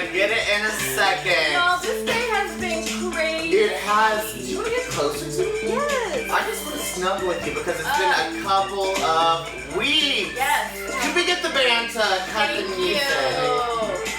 gonna get it in a second. Well, this day has been crazy. It has. Do you want to get closer to me? Yes. I just want to snuggle with you because it's been a couple of weeks. Yes. Can we get the band to cut the music?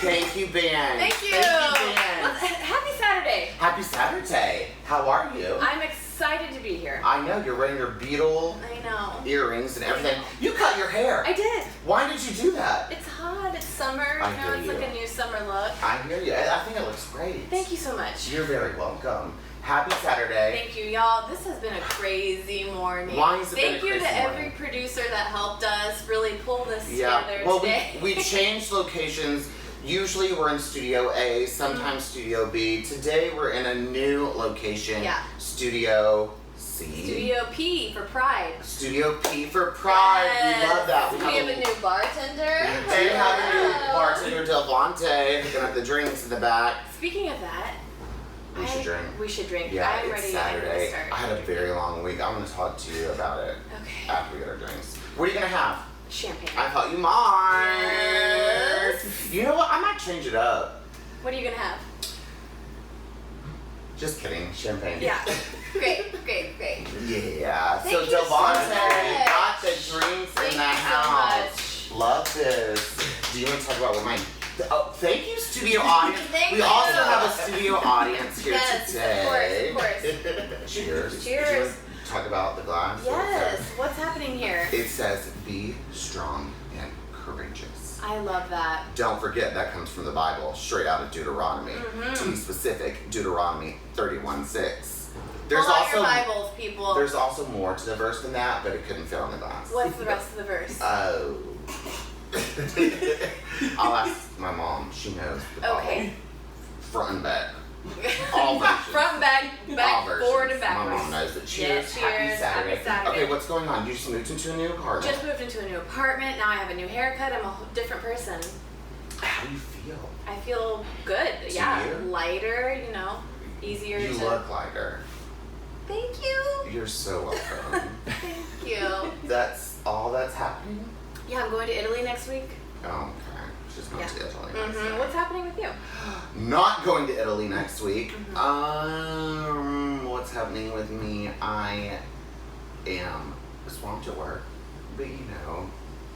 Thank you, band. Thank you. band. Happy Saturday. Happy Saturday. How are you? I'm excited to be here. I know you're wearing your beetle I know. earrings and everything. You cut your hair. I did. Why did you do that? It's hot. It's summer. I You know, hear it's you. like a new summer look. I hear you. I think it looks great. Thank you so much. You're very welcome. Happy Saturday. Thank you, y'all. This has been a crazy morning. Why has it been a Thank you crazy to morning? every producer that helped us really pull this Yeah. together Well, today. we changed locations. Usually we're in Studio A, sometimes Studio B. Today we're in a new location. Yeah. Studio C. Studio P for Pride. Studio P for Pride. Yes. We love that. We have a new bartender. We have a new bartender, Delvante, hooking up the drinks in the back. Speaking of that, We should drink. We should drink. Yeah, I'm it's ready. Saturday. I'm ready to I had a start. very long week. I'm going to talk to you about it Okay. after we get our drinks. What are you going to have? Champagne. I thought you might. Yes. You know what? I might change it up. What are you gonna have? Just kidding. Champagne. Yeah. Great. Yeah. Thank So you so Delvante much. got the drinks Thank in the you house. so much. Love this. Do you want to talk about what my... Oh, thank you, studio audience. Thank we you. also have a studio audience here Yes, today. of course. Cheers. Cheers. Do you want to talk about the glass? Yes. What's happening here? It says, be strong and courageous. I love that. Don't forget that comes from the Bible, straight out of Deuteronomy. To be specific, Deuteronomy 31:6. There's Pull out also your Bibles, people. there's also more to the verse than that, but it couldn't fit on the glass. What's the rest of the verse? Oh. I'll ask my mom. She knows the Bible. Okay. Front and back. All versions. Front, back, All versions. forward, and My backwards. mom knows it. Yes, Cheers. Happy cheers. Saturday. Happy Saturday. Okay, what's going on? You just moved into a new apartment. Just moved into a new apartment. Now I have a new haircut. I'm a different person. How do you feel? I feel good. Do Yeah. you? Lighter, you know, easier You to. look lighter. Thank you. You're so welcome. Thank you. That's all that's happening? Yeah, I'm going to Italy next week. Oh, okay. She's going Yeah. to Italy next Mm-hmm. week. What's happening with you? Not going to Italy next week. Mm-hmm. What's happening with me? I am swamped at work, but you know,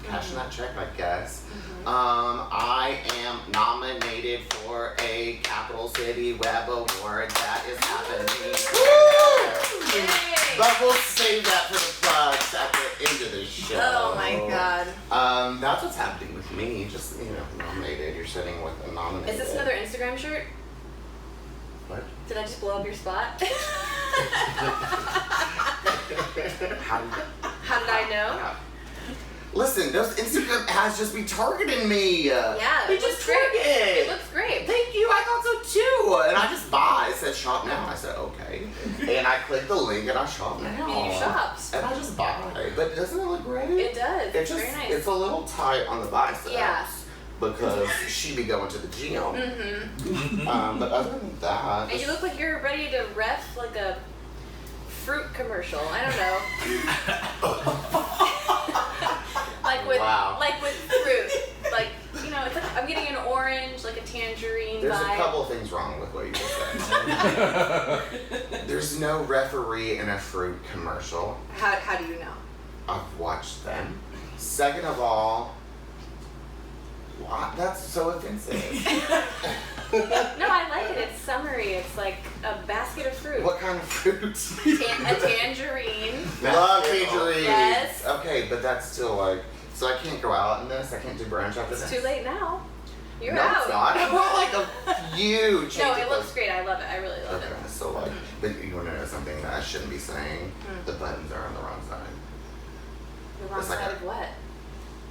cashing that check, I guess. I am nominated for a Capital City Web Award. That is happening. Yay! But we'll save that for the plugs at the end of the show. Oh my god. That's what's happening with me. Just, you know, nominated. You're sitting with a nominated. Is this another Instagram shirt? What? Did I just blow up your spot? How did I know? Yeah. Listen, those Instagram ads just be targeting me. Yeah, they it just looks great. target. It looks great. Thank you. I thought so too. And I just buy. It said shop now. I said okay. And I clicked the link and I shop now. And you shopped. And I just buy. But doesn't it look great? It does. It's It's just very nice. it's a little tight on the biceps. Yeah. Because she be going to the gym. But other than that, And you look like you're ready to ref like a fruit commercial. I don't know. Like with fruit. Like, you know, it's like I'm getting an orange, like a tangerine there's vibe. a couple of things wrong with what you just said. There's no referee in a fruit commercial. How do you know? I've watched them. Second of all, what? That's so offensive. No, I like it. It's summery. It's like a basket of fruit. What kind of fruit? A tangerine. Love tangerines. Yes. Okay, but that's still like, so I can't go out in this? I can't do brunch after this? It's too late now. You're No, out. it's not. I bought like a huge No, it looks great. I love it. I really love Okay, it. so like, but you want to know something that I shouldn't be saying? The buttons are on the wrong side. The wrong It's like side a- of what?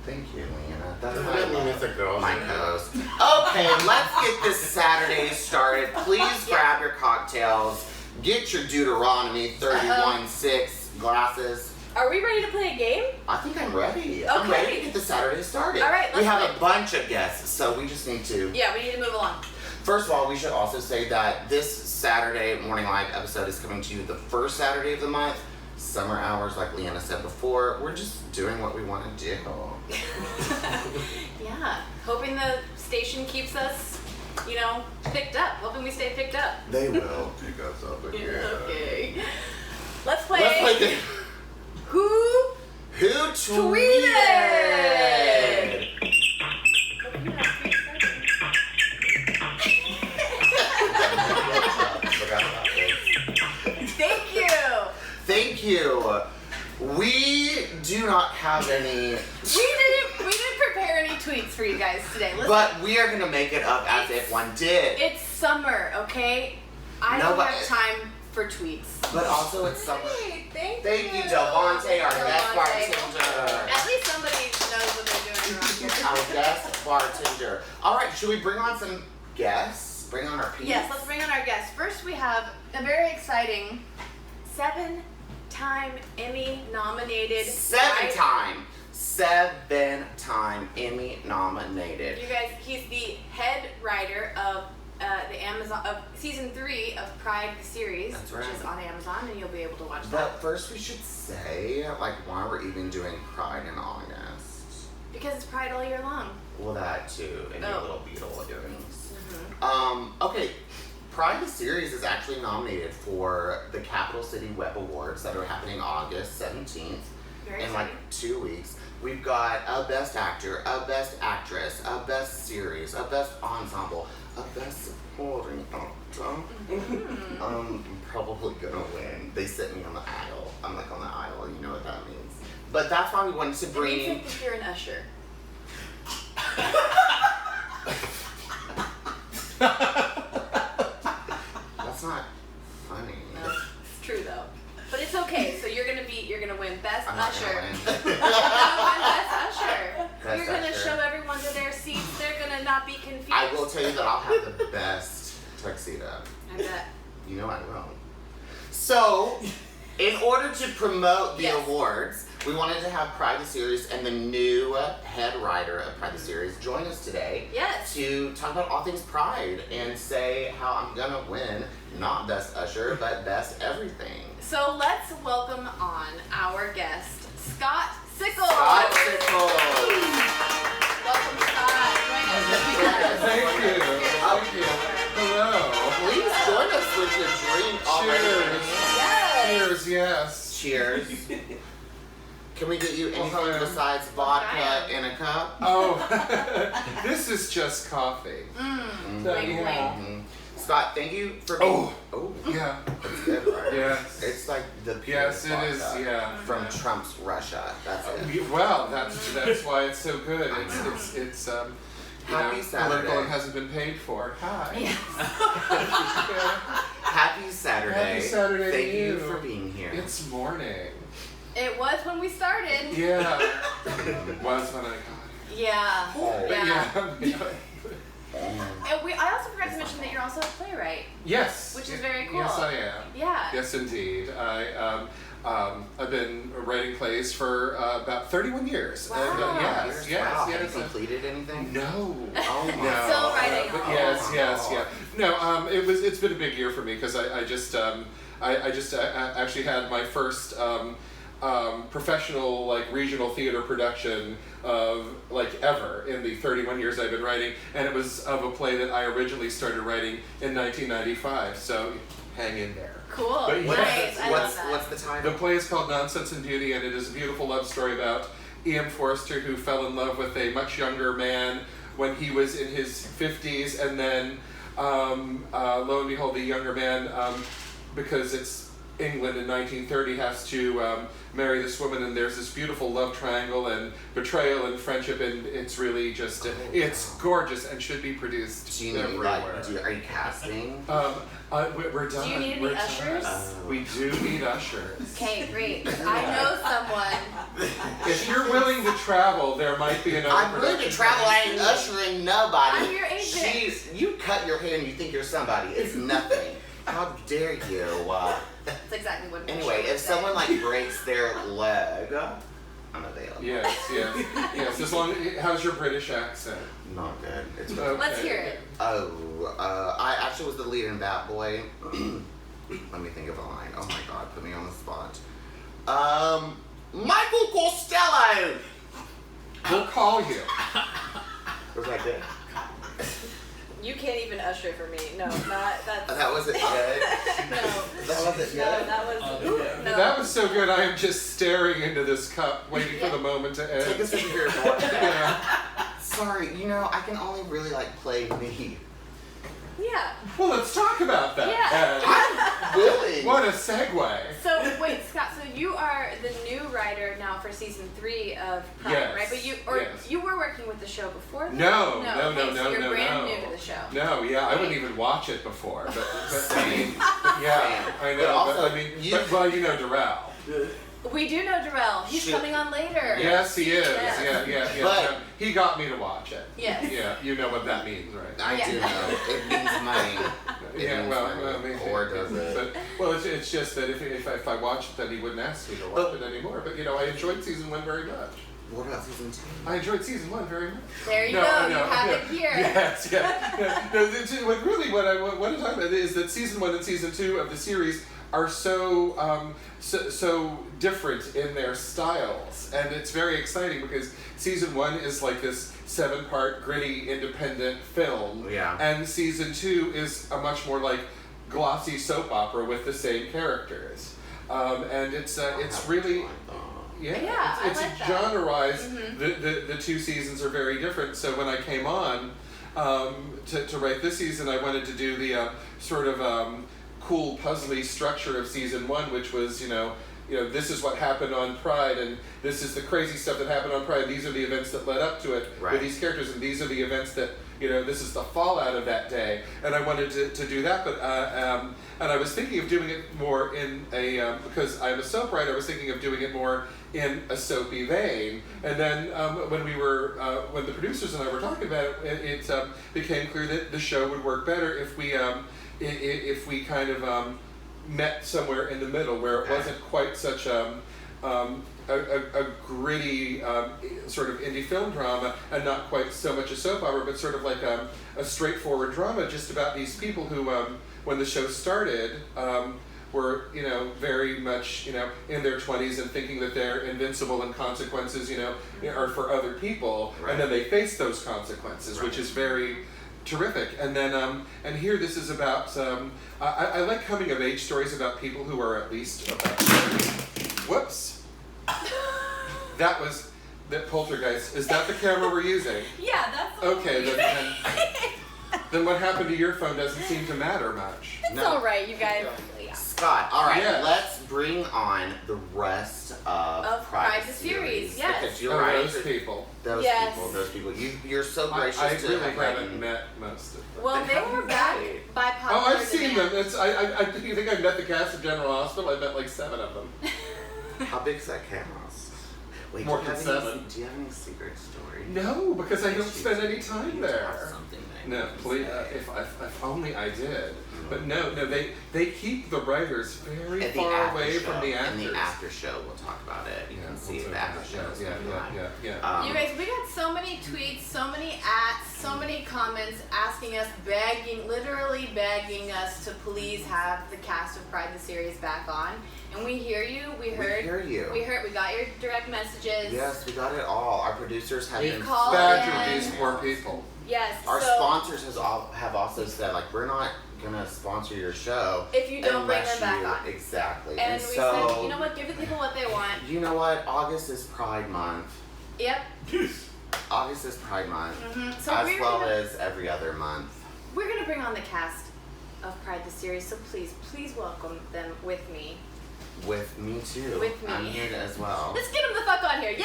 Thank you, Leanna. That's I my didn't mean love. it's a girl. My co-host. Okay, let's get this Saturday started. Please grab your cocktails. Get your Deuteronomy 31:6 glasses. Are we ready to play a game? I think I'm ready. I'm Okay. ready to get the Saturday started. All right, we let's have play. a bunch of guests, so we just need to. Yeah, we need to move along. First of all, we should also say that this Saturday Morning Live episode is coming to you the first Saturday of the month. Summer hours, like Leanna said before. We're just doing what we want to do. Yeah. Hoping the station keeps us picked up. Hoping we stay picked up. They will pick us up again. Okay. Let's play. the Who tweeted? Thank you. We do not have any. We didn't prepare any tweets for you guys today. Listen, But we are gonna make it up as if one did. it's summer, okay? I No, don't but- have time for tweets. But also it's summer. Hey, thank you, Devontae, our guest Devontae. bartender. At least somebody knows what they're doing around here. Our guest bartender. All right, should we bring on some guests? Bring on our peeps? Yes, let's bring on our guests. First, we have a very exciting 7-time Emmy nominated. Seven-time Emmy nominated. You guys, he's the head writer of the Amazon of season 3 of Pride the series, That's which right. is on Amazon, and you'll be able to watch that. But first we should say, why we're even doing Pride in August. Because it's Pride all year long. Well, that too, and your Oh. little beetle earrings. Mm-hmm. Okay, Pride the series is actually nominated for the Capital City Web Awards that are happening August 17th Very in exciting. 2 weeks. We've got a Best Actor, a Best Actress, a Best Series, a Best Ensemble, a Best Supporting Actor. Mm-hmm. I'm probably gonna win. They sit me on the aisle. I'm on the aisle, you know what that means. But that's why we wanted to It bring. means that you're an usher. That's not funny. No, it's true though. But it's okay. So you're gonna win Best I'm not Usher. gonna win. You're gonna win Best Usher. Best You're gonna Usher. show everyone to their seats. They're gonna not be confused. I will tell you that I'll have the best tuxedo. I bet. You know I will. So, in order to promote the Yes. awards, we wanted to have Pride the Series and the new head writer of Pride the Series join us today Yes. to talk about all things Pride and say how I'm gonna win not Best Usher, but Best Everything. So let's welcome on our guest, Scott Sickles. Scott Sickles. Welcome, Scott. Join us. Thank you. Thank you. Hello. Please join us with your drink already. Yes. Cheers, yes. Cheers. Can we get you anything Well, besides vodka Giant. in a cup? Oh, this is just coffee. Mm. So, Wink, you wink. know, Mhm. Scott, thank you for being. Oh. Oh, Yeah. that's good, right? Yes. It's like the Yes, purest it is. vodka Yeah. from Trump's Russia. That's it. Well, that's why it's so good. It's Happy Saturday. political and hasn't been paid for. Hi. Yes. Happy Saturday. Happy Saturday Thank to you you. for being here. It's morning. It was when we started. Yeah. It was when I got it. Yeah. Oh. Yeah. Yeah. And I also forgot to mention that you're also a playwright. Yes. Which is very cool. Yes, I am. Yeah. Yes, indeed. I've been writing plays for about 31 years. Wow. And, yes. Wow. Have yes. you completed anything? No. Oh my. No. Still writing But on. yes, yeah. No, it's been a big year for me because I just actually had my first professional regional theater production of ever in the 31 years I've been writing, and it was of a play that I originally started writing in 1995. So hang in there. Cool. But Nice. I love that. What's the The title? play is called Nonsense and Beauty, and it is a beautiful love story about E.M. Forster, who fell in love with a much younger man when he was in his 50s, and then lo and behold, the younger man, because it's England in 1930, has to marry this woman, and there's this beautiful love triangle and betrayal and friendship, and it's really just it's gorgeous and should be produced Do you need everywhere. are you casting? We're done. Do you need any We're done. ushers? We do need ushers. Okay, great. I know someone. If you're willing to travel, there might be another I'm willing to production travel. I ain't company. ushering nobody. I'm your agent. Jeez, you cut your hair and you think you're somebody. It's nothing. How dare you? That's exactly what. Anyway, Michelle if would say. someone breaks their leg, I'm available. Yes. As long. How's your British accent? Not good. It's Okay. Let's hear it. I actually was the lead in Bat Boy. Let me think of a line. Oh my God, put me on the spot. Michael Costello. We'll call you. Was that good? You can't even usher for me. No, not that. That wasn't good. No. That wasn't good. No, that was. No. That was so good. I am just staring into this cup, waiting for the moment to end. Take a sip of your water. Yeah. Sorry, I can only really play me. Yeah. Well, let's talk about that. Yeah. I'm willing. What a segue. So wait, Scott. So you are the new writer now for season 3 of Pride, Yes. right? But you were working with the show before. Then? No. So you're brand new to the show. No, yeah, I wouldn't even watch it before, but I mean, yeah, I know. But also, you know Darrell. We do know Darrell. He's coming on later. Yes, he is. Yes. Yeah. But- No, he got me to watch it. Yes. Yeah, you know what that means, right? I do Yeah. know. It means money. It Yeah, means well, money. maybe. Or does it? But it's just that if I watched it, then he wouldn't ask me to watch it anymore. But I enjoyed season 1 very much. What about season 2? I enjoyed season 1 very much. There you No, go. I You know, have yeah. it here. Yes, yeah. No, what I want to talk about is that season 1 and season 2 of the series are so different in their styles, and it's very exciting because season 1 is like this 7-part gritty independent film, Yeah. and season 2 is a much more like glossy soap opera with the same characters, and it's really. Yeah, it's I like that. genre-wise, the 2 seasons are very different. So when I came on to write this season, I wanted to do the sort of cool, puzzly structure of season 1, which was, this is what happened on Pride, and this is the crazy stuff that happened on Pride. These are the events that led up to it with these characters, and these are the events that, this is the fallout of that day. And I wanted to do that, but and I was thinking of doing it more in a because I'm a soap writer. I was thinking of doing it more in a soapy vein. And then when the producers and I were talking about it, it became clear that the show would work better if we kind of met somewhere in the middle, where it wasn't quite such a gritty sort of indie film drama, and not quite so much a soap opera, but sort of like a straightforward drama just about these people who, when the show started, were very much in their 20s and thinking that they're invincible and consequences are for other people, and then they face those consequences, which is very terrific. And then and here this is about I like coming of age stories about people who are at least about 30. Whoops. That was the poltergeist. Is that the camera we're using? Yeah, that's Okay, then what happened to your phone doesn't seem to matter much. It's all right, you guys. Yeah. Scott, all right, Yes. let's bring on the rest of Pride the series, yes. Because you're right. Those people. Those Yes. people. You're so gracious I to really have haven't met most of them. Well, Then they how do were you back write? by popular Oh, I've seen them. demand. You think I met the cast of General Hospital? I met like 7 of them. How big is that house? Wait, More do you than have 7. Do you have any secret stories? No, because I don't spend any You time have there. something that No, you can please. say. If only I did. But no, they keep the writers very At the far after away show, from the actors. In the after show, we'll talk about it. You can see the after show. is going on. Yeah. You guys, we got so many tweets, so many so many comments asking us, literally begging us to please have the cast of Pride the series back on. And we hear you. We hear you. We got your direct messages. Yes, we got it all. Our producers have We've been called Badger in. these poor people. Yes. Our so sponsors have also said, like, we're not gonna sponsor your show if you don't bring unless them back on. Exactly. And we so, said, you know what, give the people what they want. you know what? August is Pride Month. Yep. August is Pride Month, So as we're well gonna, as every other month. we're gonna bring on the cast of Pride the series. So please welcome them with me. With me too. With me. I'm here as well. Let's get them the fuck on here. Yay!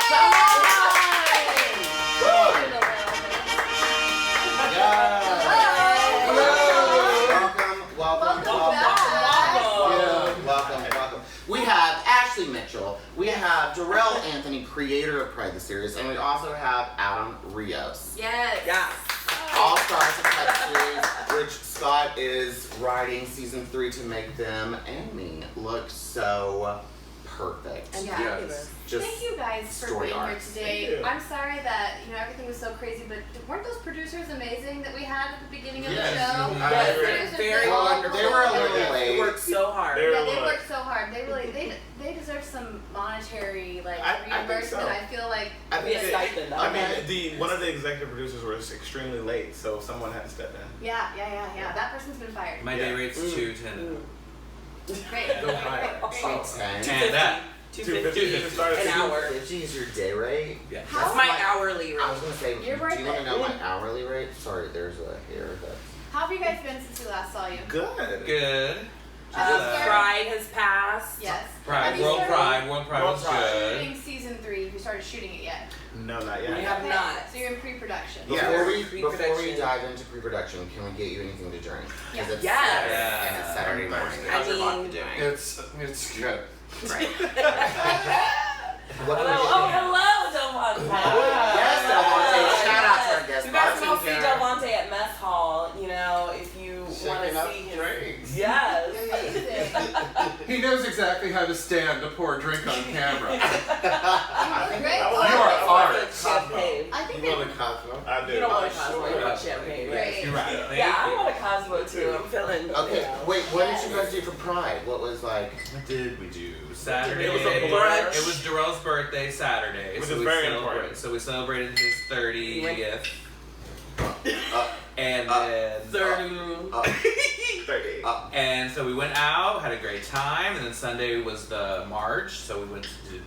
Welcome. We have Ashley Mitchell. We have Darrell Anthony, creator of Pride the series, and we also have Adam Rios. Yes. Yeah. All stars of Pride the series, which Scott is writing season 3 to make them and me look so perfect. And Yes. fabulous. Just Thank you guys for story being arcs. here today. Thank you. I'm sorry that everything was so crazy, but weren't those producers amazing that we had at the beginning of Yes. the show? Yes, The they were producers very were all wonderful. They were a wonderful. little late. They worked so hard. Yeah, they worked so hard. They really they deserve some monetary I think reimbursement. so. I feel like I think be a stipend. I mean, one of the executive producers was extremely late, so someone had to step in. Yeah. That person's been fired. My day rate's $210. Great. Go higher. And that. $250 an hour. $250 is your day rate? Yeah. That's my hourly rate. I was gonna say, You're worth do you want to it. know my hourly rate? Sorry, there's a hair that's... How have you guys been since we last saw you? Good. Good. Pride has passed. Yes. Pride, Have you World started Pride was good. shooting season 3? Have you started shooting it yet? No, not We yet. have Okay, not. So you're in pre-production. Before we Pre-production. dive into pre-production, can we get you anything to drink? 'Cause Yeah. it's Yes. Saturday and it's Saturday morning. How's your vodka doing? It's good. Right. What can we get you? Hello, Del Monte. Yes, Del Monte. Shout out to our guest You guys can all see bartender. Del Monte at Mess Hall, if you want Checking to out see his... drinks. Yes. Amazing. He knows exactly how to stand to pour a drink on camera. You look great. You are art. Champagne. I think You that want a Cosmo? I do. You don't want a sure. Cosmo, you want champagne, right? Great. You're right. Thank Yeah, I you. want a Cosmo too. I'm feeling. Okay, wait, what did you guys do for Pride? What was like... What did we do? Saturday. It was a brunch. It was Darrell's birthday Saturday. Which so is we very celebrated. important. So we celebrated his 30th. Uh, And then 30. and so we went out, had a great time, and then Sunday was the march. So we went to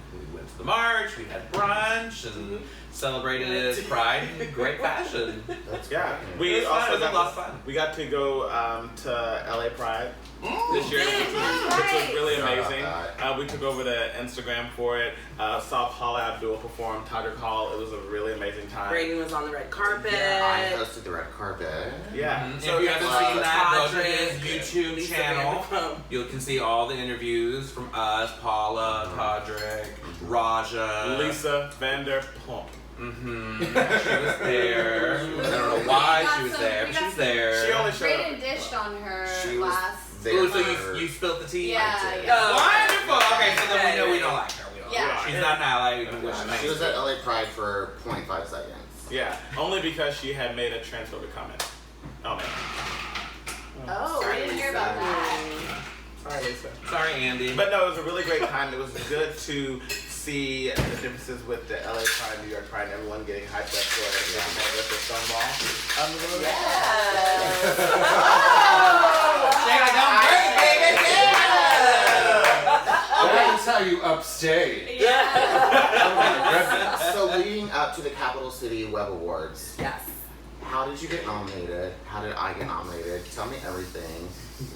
the march, we had brunch and celebrated Pride in great fashion. That's Yeah, great. we It was fun. also It was a got lot of fun. We got to go to LA Pride this year, which was really Sorry about amazing. that. We took over the Instagram for it. Saw Paula Abdul perform Todrick Hall. It was a really amazing time. Brayden was on the red carpet. I hosted the red carpet. Yeah. Mhm. So if you haven't uh, seen that, go to Todrick, his YouTube Lisa channel. Vanderpump. You can see all the interviews from us, Paula, Todrick, Raja. Lisa Vanderpump. Mm-hmm. She was there. I don't know why she was there, but she was there. She only showed up. Brayden dished on her She was last. there. Ooh, so you spilled the tea? Yeah, I did. yeah. Wonderful. Okay, so then we know we don't like her. We don't Yeah. like her. She's not an ally. We can wish her She was nice. at LA Pride for 0.5 seconds. Yeah, only because she had made a transphobic comment. Oh man. Oh, I didn't hear about that. Sorry, Lisa. Sorry, Andy. But no, it was a really great time. It was good to see the differences with the LA Pride, New York Pride, and everyone getting hyped up for with the Stonewall. That's how you upstage. So leading up to the Capital City Web Awards, Yes. how did you get nominated? How did I get nominated? Tell me everything.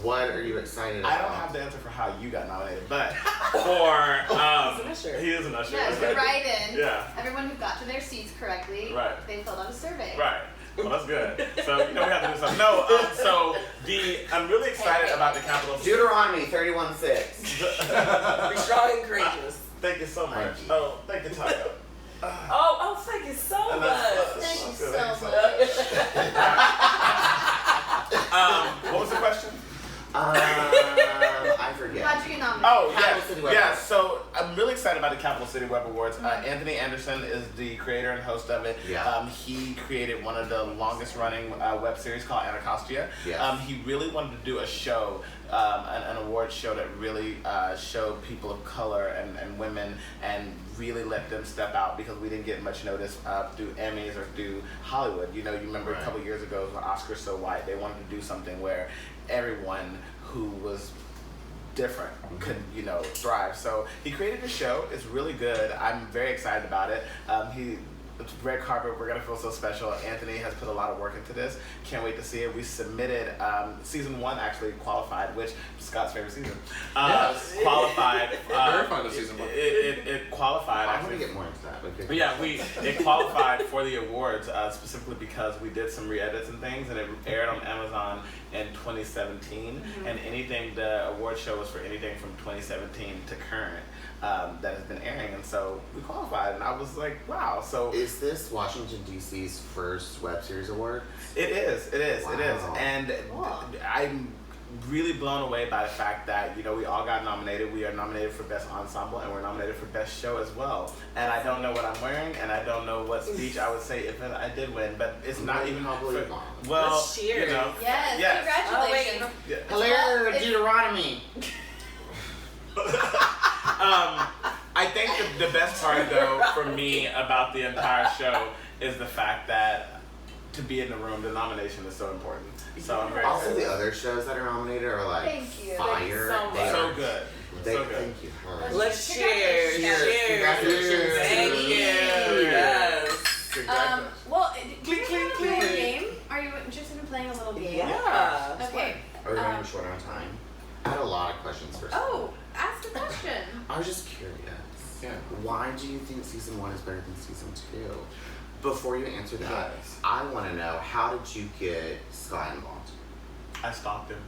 What are you excited about? I don't have the answer for how you got nominated, but for He's an usher. he is an usher. Yeah, that's you right. write in. Yeah. Everyone who got to their seats correctly, Right. they filled out a survey. Right. Well, that's good. So we have to do something. No. I'm really excited about the Capital City. Deuteronomy 31:6. Be strong and courageous. Thank you so much. Thank you. Oh, thank you, Tayo. Oh, thank you so And much. that's- Thank you Thank so What was the question? I forget. How'd you get nominated? Oh, Capital City Web yeah. Awards. So I'm really excited about the Capital City Web Awards. Anthony Anderson is the creator and host of it. Yeah. He created one of the longest running web series called Anacostia. Yes. He really wanted to do a show, an award show that really showed people of color and women and really let them step out because we didn't get much notice through Emmys or through Hollywood. You know, you remember a couple years ago when Oscars So White, they wanted to do something where everyone who was different could, thrive. So he created a show. It's really good. I'm very excited about it. It's red carpet. We're gonna feel so special. Anthony has put a lot of work into this. Can't wait to see it. We submitted season 1 actually qualified, which Scott's favorite season. Yes. Qualified. Very fun of season 1. It qualified. I'm actually. gonna get more into that. Okay. Yeah, it qualified for the awards specifically because we did some re-edits and things, and it aired on Amazon in 2017. And the award show was for anything from 2017 to current that has been airing, and so we qualified, and I was like, wow. So Is this Washington D.C.'s first web series award? it is, Wow. and Cool. I'm really blown away by the fact that we all got nominated. We are nominated for best ensemble, and we're nominated for best show as well. And I don't know what I'm wearing, and I don't know what speech I would say if I did win, but it's not even Probably for, not. well, Let's cheers. Yes, Yes. congratulations. Yeah. Hello, Well, Deuteronomy. I think the best part, though, for me about the entire show is the fact that to be in the room, the nomination is so important. So I'm very Also, excited. the other shows that are nominated are like Thank you. fire. Thank you so They much. So are- good. They, So good. thank you. Her. Let's cheers. Cheers. Congratulations. Thank you. Yes. Well, Clink, do you clink, want to play a clink. game? Are you interested in playing a little game? Yeah. Okay. Are we running short on time? I had a lot of questions for Oh, ask a question. I was just curious. Yeah. Why do you think season 1 is better than season 2? Before you answer that, Yes. I want to know, how did you get Scott involved? I stalked him.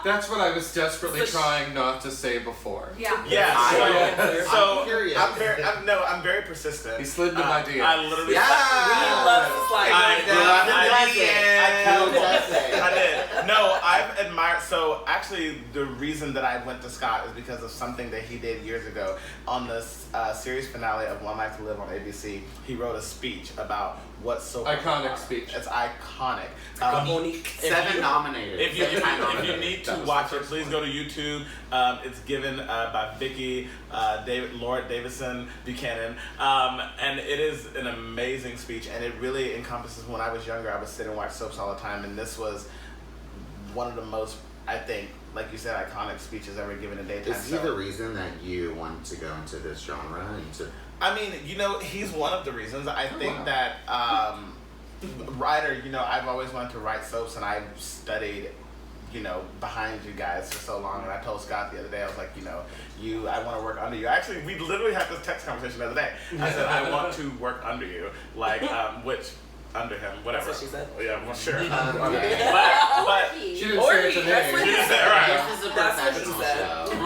That's what I was desperately So trying not to say before. Yeah. Yeah. I'm So curious. I'm very persistent. He slid into my DMs. I literally. Yeah. We love to slide I into love that. it. I did. No, I've admired. So actually, the reason that I went to Scott is because of something that he did years ago on the series finale of One Life to Live on ABC. He wrote a speech about what's so Iconic speech. It's iconic. Monique. 7 nominated. If you 7 time need nominated. to That was watch the it, first please one. go to YouTube. It's given by Vicky, Laura Davison Buchanan, and it is an amazing speech. And it really encompasses. When I was younger, I would sit and watch soaps all the time, and this was one of the most, I think, like you said, iconic speeches ever given in daytime. Is he the reason that you wanted to go into this genre? And to I mean, he's one of the reasons. I think wow. that writer, I've always wanted to write soaps, and I've studied, behind you guys for so long. And I told Scott the other day, I was like, I want to work under you. Actually, we literally had this text conversation the other day. I said, I want to work under you, like, which. Under him, whatever. That's what she said. Yeah, well, sure. yeah. But She didn't say it to That's what me. he Yeah, said. right. This is a That's what she professional said. show.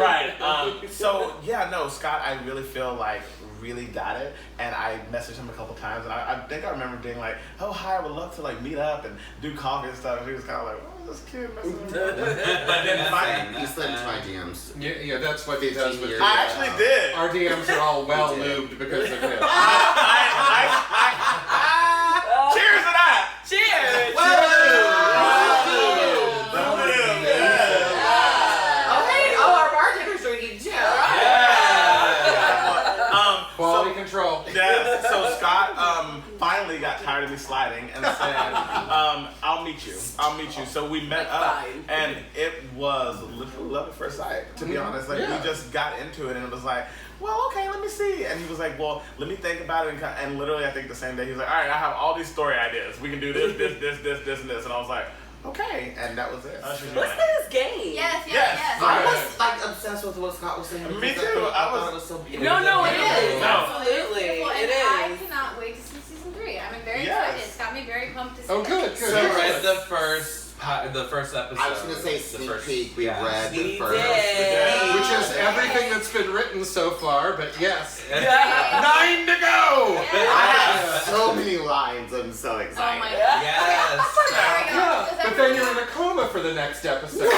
Right. So yeah, no, Scott, I really feel like really got it, and I messaged him a couple times, and I think I remember being like, "Oh hi, I would love to like meet up and do coffee and stuff." And he was kind of like, "Oh, this kid messing with me." But then finally, You slid into my DMs. Yeah, that's what he does with 15 years the, I actually did. Our DMs are all well lubed because of him. Cheers to that. Cheers. Our bartender's drinking too. Quality control. Yeah, so Scott finally got tired of me sliding and said, I'll meet you. So we met up, Fine. and it was literally love at first sight, to be honest. Like, Yeah. we just got into it, and it was like, well, okay, let me see. And he was like, well, let me think about it. And literally, I think the same day, he was like, all right, I have all these story ideas. We can do this, and this. And I was like, okay. And that was it. What's this game? Yes, yes, Yes. yes. I was like obsessed with what Scott was saying. Me because too. I I was- thought it was so beautiful. No, it is. No. Absolutely. Beautiful, It and I is. cannot wait to see season 3. I'm very Yes. excited. It's got me very pumped to see Oh, it. good. So read the first episode. I was gonna say sneak peek. We read the We first. did. Which is everything that's been written so far, but yes. Yeah. 9 to go! I have so many lines. I'm so Oh excited. my god. Yes. Yeah, but then you're in a coma for the next episode.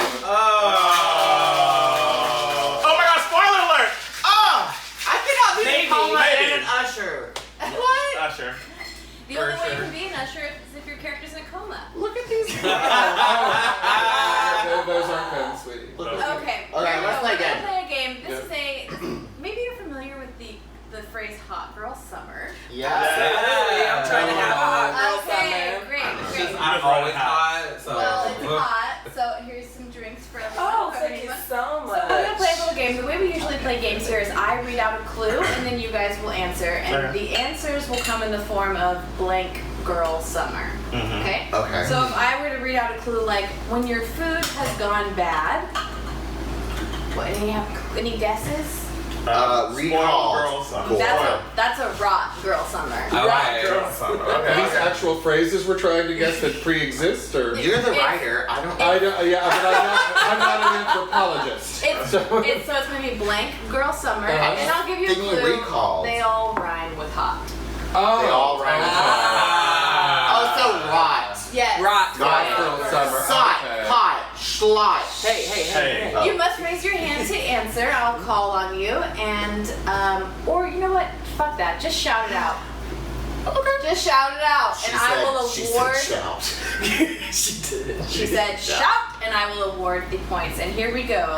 Oh my god, spoiler alert! I cannot be Maybe, a coma maybe. and an usher. What? Usher. The only For way you sure. can be an usher is if your character's in a coma. Look at these. Those aren't them, sweetie. Look at Okay. Okay, let's play a We're game. gonna play a game. This Yeah. is a. Maybe you're familiar with the phrase "hot girl summer." Yes. Absolutely. I'm trying to have a hot girl Okay, summer. great. I'm always hot, so. Well, it's hot, so here's some drinks for everyone. Oh, Have thank you anyone? so So we're gonna much. play a little game. The way we usually play games here is I read out a clue and then you guys will answer, and Okay. the answers will come in the form of blank girl summer. Okay? Okay. So if I were to read out a clue like when your food has gone bad, what? Any guesses? Recall. Girl summer. That's a rot girl summer. Okay. Girl summer. Are Okay. these actual phrases we're trying to guess that pre-exist, or? You're the It's- writer. I don't. I don't, yeah, but I'm not an anthropologist. It's So- it's gonna be blank girl summer, I was and I'll give you a thinking clue. recalls. They all rhyme with hot. Oh, They all rhyme with Oh, so rot. Yes. Rock. Got it. girl summer. Sot, Okay. hot, schlot. Hey. Oh. You must raise your hand to answer. I'll call on you, and or you know what? Fuck that. Just shout it out. Okay. Just shout it out, and I will She award. said shout. She did. She said shout, and I will award the points. And here we go.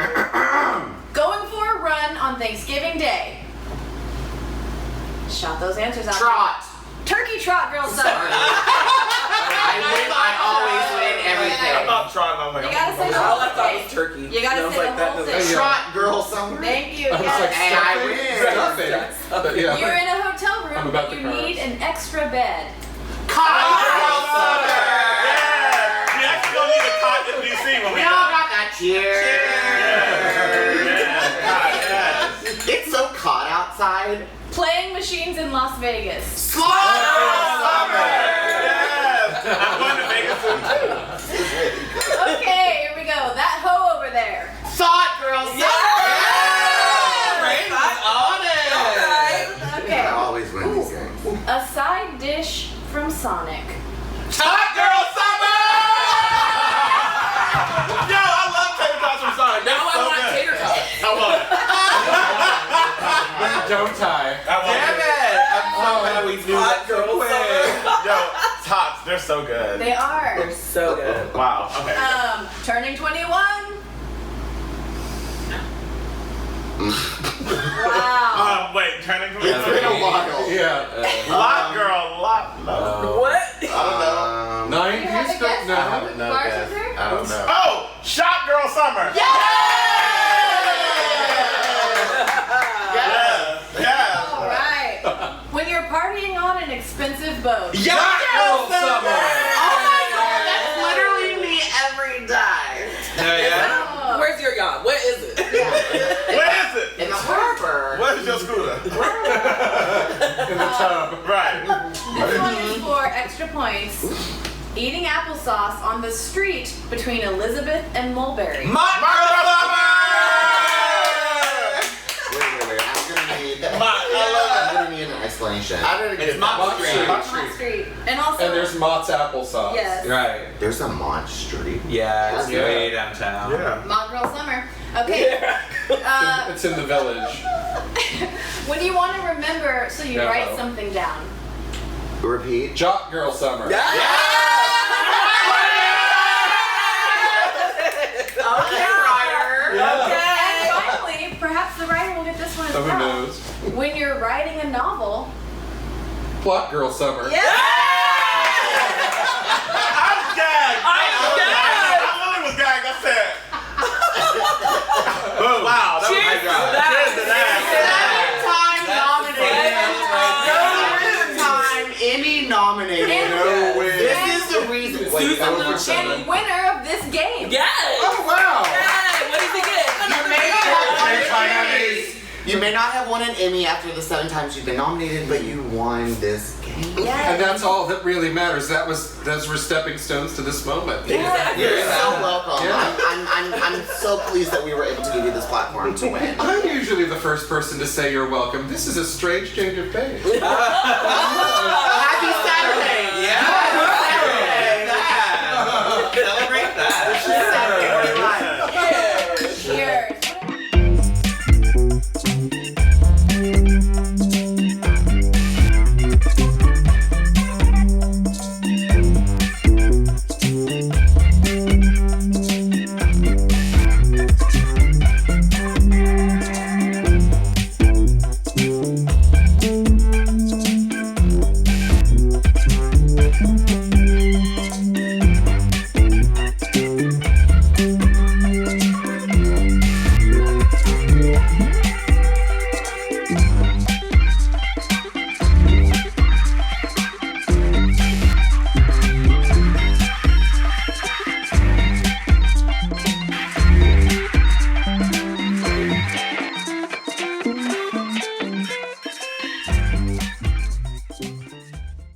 going for a run on Thanksgiving Day? Shout those answers out. Trot. Turkey trot, girl summer. I always win I everything. thought trying. I was like, You gotta say the All I whole thought thing. was turkey. You gotta And I was say like, the that whole doesn't- thing. Trot, girl, summer. Thank you. I was Yes. like, And I stuffing. win. Stuffing. But yeah. You're in a hotel I'm room, about but you the carbs. need an extra bed. Cotton girl summer. Yeah. We actually don't need a cot in DC when We all got that. Cheers. It's so hot outside. Playing machines in Las Vegas. Slot girl summer. Yes. I'm going to Vegas soon too. Okay, here we go. That hoe over there. Thought girl summer. Right on it. Okay. I always win these games. A side dish from Sonic. Hot girl summer. Yo, I love tater tots from Sonic. Now I They're so want good. tater tots. I want it. Don't tie. I want Damn it. it! I'm so glad we knew Hot that so girl quick. Yo, tots, they're so good. They are. They're so good. Wow. Okay. Turning 21. Wow. Wait, turning to It's been a while. Yeah. Lot girl, lot. No. What? I don't know. Do you have a 90s? guess? No. I haven't no guess. Bartender? I don't know. Oh, shot girl summer. Yes. All right. When you're partying on an expensive boat. Yacht girl summer. Oh my god, that's literally me every day. Yeah. Oh. Where's your yacht? What is it? Where is it? In the harbor. Where's your scooter? In the tub. Right. This one is for extra points. Eating applesauce on the street between Elizabeth and Mulberry. Yacht girl summer. Wait. I'm gonna need. I I'm gonna need an explanation. didn't It's get Mott that. Street. Mott Mott Street. And also. And there's Mott's applesauce. Yes. Right. There's a Mott Street. Yeah, it's Yeah. way downtown. Yeah. Mott Girl Summer. Okay. It's in the village. When you want to remember, so you Yeah. write something down. Repeat. Jock girl summer. Okay, Ryder. Yeah. Okay. And finally, perhaps the writer will get this one as Oh, who well. knows? When you're writing a novel. Plot girl summer. Yeah. I'm gagged. I'm gagged. I literally was gagged. I said. Boom. Wow. That Cheers was to my God. that. Cheers to that. Time nominated. Emmy nominated. And- No way. This is the reason. Wait, Susan over Lucci. seven. And winner of this game. Yes. Oh wow. Yay. What did he get? You may not have won an Emmy after the 7 times you've been nominated, but you won this game. And that's all that really matters. Those were stepping stones to this moment. Exactly. You're so welcome. Yeah. I'm so pleased that we were able to give you this platform to win. I'm usually the first person to say you're welcome. This is a strange change of pace.